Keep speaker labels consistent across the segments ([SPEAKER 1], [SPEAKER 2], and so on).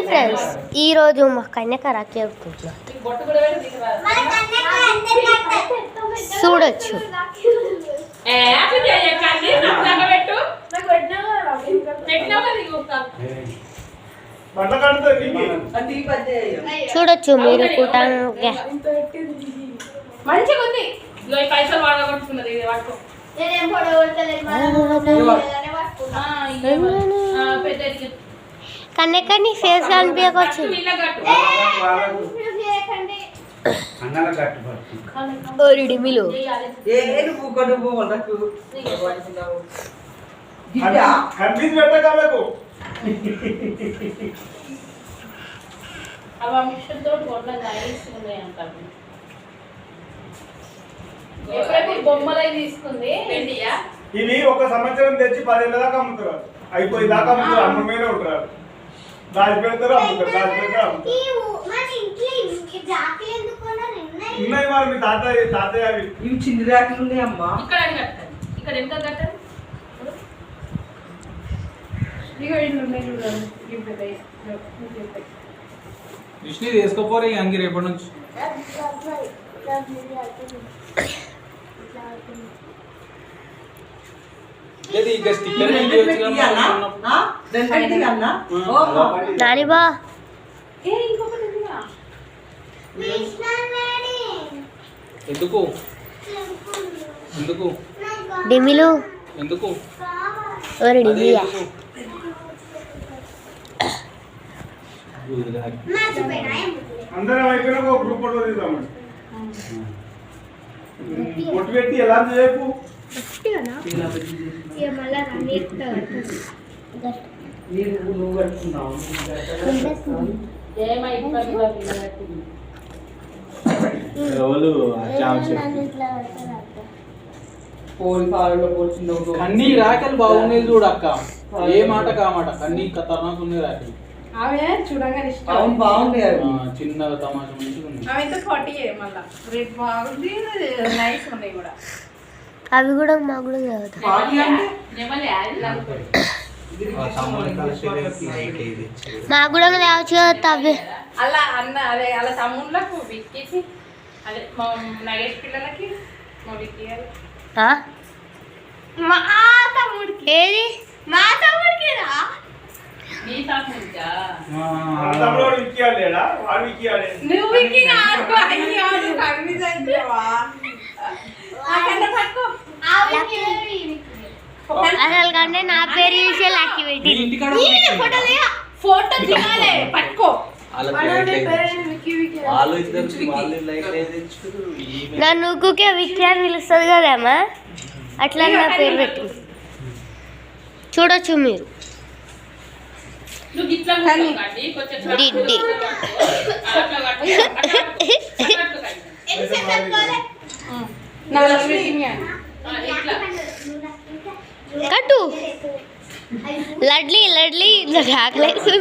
[SPEAKER 1] Friends, ఈరోజు మా కన్యక రాఖీ అవుతుంటున్నా చూడొచ్చు. చూడొచ్చు మీరు కూడా. కన్నెక్కని ఫేస్ కనిపించవచ్చు. డిమిలు
[SPEAKER 2] ఇవి ఒక సంవత్సరం తెచ్చి 10 ఏళ్ళ దాకా అమ్ముతారు. అయిపోయి దాకా అమ్ముతారు. అమ్మ మీద ఉంటారు. దాచి పెడతారు, అమ్ముతారు. దాచి పెడతారు, అమ్ముతారు. ఉన్నాయి మరి మీ తాతయ్య అవి.
[SPEAKER 3] ఇవి చిన్న రాఖీలు ఉన్నాయి అమ్మా.
[SPEAKER 4] ఇక్కడ ఎంత కట్టారు?
[SPEAKER 5] విష్ణు తీసుకోపోరే అంగి రేపటి నుంచి.
[SPEAKER 1] నానిబా
[SPEAKER 5] ఎందుకు ఎందుకు
[SPEAKER 1] డిమిలు
[SPEAKER 5] ఎందుకు
[SPEAKER 1] డిమియా
[SPEAKER 2] అందరం అయిపోయినా ఒక గ్రూప్ ఫోటో తీద్దామండి. పొట్టు పెట్టి ఎలా చేయకు.
[SPEAKER 5] అన్ని రాకలు బాగున్నాయి చూడక్క. ఏ మాట కామాట అన్ని ఖతర్నాక్ ఉన్నాయి రాకలు.
[SPEAKER 4] ఆమె చూడంగానే ఇష్టం.
[SPEAKER 3] అవును బాగుంది.
[SPEAKER 5] చిన్నగా తమాషా మంచిగా ఉంది.
[SPEAKER 4] ఆమె ఇంత 40 మళ్ళా రేట్ బాగుంది. నైస్ ఉన్నాయి కూడా.
[SPEAKER 1] అవి కూడా మాకు కూడా చదువుతాం. మాకు కూడా తేవచ్చు కదా అవి.
[SPEAKER 4] అలా అన్న అదే అలా తమ్ముళ్ళకు విక్కేసి అదే మా నగేష్ పిల్లలకి మా విక్కి మా తమ్ముడికి.
[SPEAKER 1] ఏది
[SPEAKER 4] మా తమ్ముడికి రా. నీ తమ్ముడికా?
[SPEAKER 2] తమ్ముడు విక్కియాలేడా? వాడు విక్కియాలే.
[SPEAKER 4] నువ్వు విక్కి కాదు. అయ్యో నువ్వు కన్ఫ్యూజ్ అయిపోయావా?
[SPEAKER 1] అసలు కంటే నా పేరు చూసే లక్కీ పెట్టి
[SPEAKER 4] ఫోటో దిగాలే పట్టుకో.
[SPEAKER 1] నన్ను ఊకే విక్కీ అని పిలుస్తుంది కదమ్మా, అట్లా నా పేరు పెట్టి చూడొచ్చు మీరు. డిడ్డి కట్టు లడ్లీ లడ్లీ ఆకలేదు.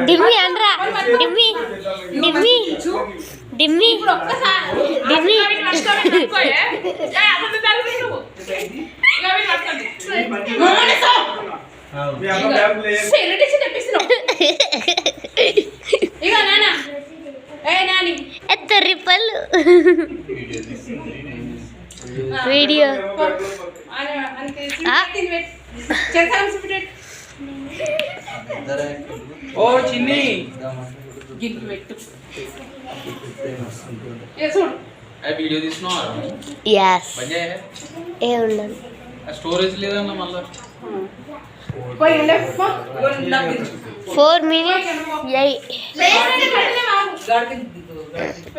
[SPEAKER 1] డిమ్మి అనరా డిమ్మి డిమ్మి డిమ్మి డిమ్మి. ఎత్తరి పళ్ళు వీడియో.
[SPEAKER 5] ఓ చిన్ని వీడియో తీసుకున్నావా?
[SPEAKER 1] ఏ ఉండదు
[SPEAKER 5] స్టోరేజ్ లేదన్న మళ్ళా
[SPEAKER 1] 4 minutes.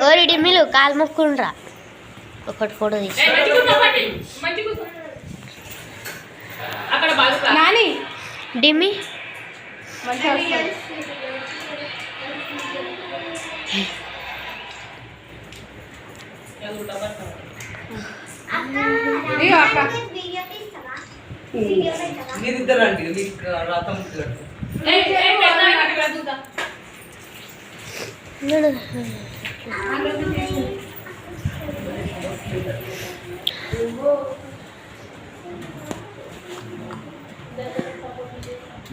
[SPEAKER 1] ఓరి డిమ్మిలు కాలు మొక్కుండ్రా. ఒకటి ఫోటో తీసి
[SPEAKER 4] నాని
[SPEAKER 1] డిమ్మి
[SPEAKER 3] మీరిద్దరండి మీకు రథం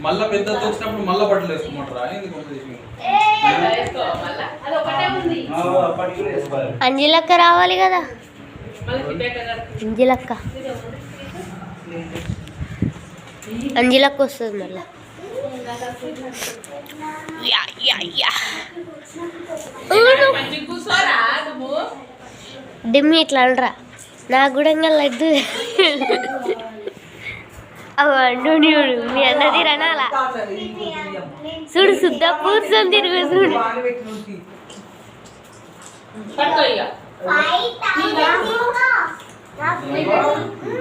[SPEAKER 5] మళ్ళా పెద్ద వచ్చినప్పుడు మళ్ళా బట్టలు వేసుకుంటారా ఎందుకు కొంత చేసి
[SPEAKER 4] వేసుకో మళ్ళా. అది ఒకటే ఉంది.
[SPEAKER 1] అంజలక్క రావాలి కదా.
[SPEAKER 4] మళ్ళీ సిద్ధేట గారు.
[SPEAKER 1] అంజలక్క అంజలక్క వస్తుంది మళ్ళా. యా యా యా
[SPEAKER 4] మంచిగా కూర్చోరా నువ్వు.
[SPEAKER 1] డిమ్మి ఇట్లా అనరా. నాకు కూడా ఇంకా లడ్డు అవండు చూడు మీ అన్నది రనాలా చూడు శుద్ధ కూర్చొని తిరుగు చూడు.
[SPEAKER 4] పట్టుకో ఇక.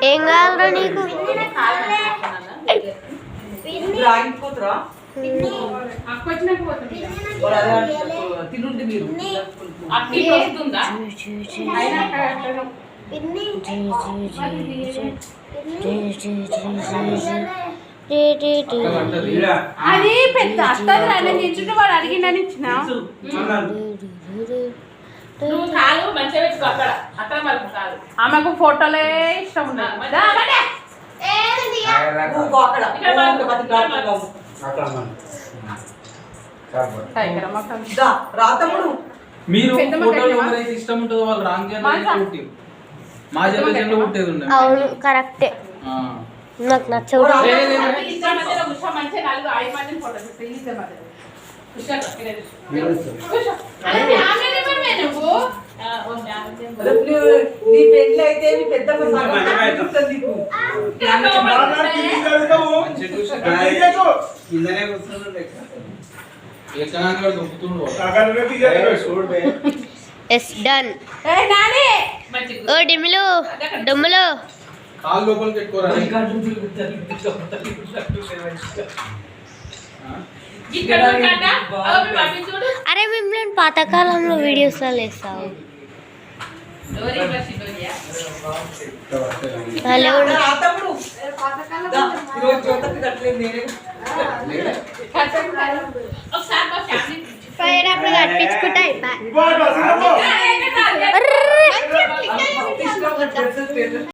[SPEAKER 1] ఏం కావాలరా నీకు?
[SPEAKER 3] ఆగిపోతురా
[SPEAKER 4] అక్క వచ్చినాక పోతుంది.
[SPEAKER 3] తినుండి మీరు
[SPEAKER 4] అక్కకి వస్తుందా? అయినా అక్కడ అది పెద్ద అత్తది ఆయన నిల్చుంటే వాడు అడిగిండని ఇచ్చిన. నువ్వు కాలు మంచిగా పెట్టుకో అక్కడ అక్కడ మలుపు కాలు. ఆమెకు ఫోటోలే ఇష్టం ఉన్నాయి.
[SPEAKER 3] రాతముడు
[SPEAKER 5] మీరు
[SPEAKER 4] పెద్ద
[SPEAKER 5] ఫోటోలు
[SPEAKER 4] మగ
[SPEAKER 5] ఎవరైతే ఇష్టం ఉంటుందో వాళ్ళు రాంగ్ పుట్టి మా జనరేషన్ లో పుట్టేది ఉండే
[SPEAKER 1] అవును కరెక్టే.
[SPEAKER 5] ఆ.
[SPEAKER 1] నాకు నచ్చవు.
[SPEAKER 4] మంచిగా నాలుగు 5 మందిని ఫోటో తీస్తే
[SPEAKER 3] నీ పెళ్ళి అయితే నీ పెద్ద నీకు
[SPEAKER 5] ఎక్కడానికి దొరుకుతుండు
[SPEAKER 1] ఎస్ డన్. ఓ డిమ్మిలు డొమ్ములు
[SPEAKER 5] కాలు లోపలికి పెట్టుకోరా
[SPEAKER 1] అరే మిమ్మల్ని పాతకాలంలో వీడియోస్లో వేస్తావు.
[SPEAKER 3] రాతముడు ఈరోజు జ్యోతకి కట్టలేదు నేనే
[SPEAKER 1] అప్పుడు కట్టించుకుంటా అయిపోయి.
[SPEAKER 2] ఇంకో డ్రెస్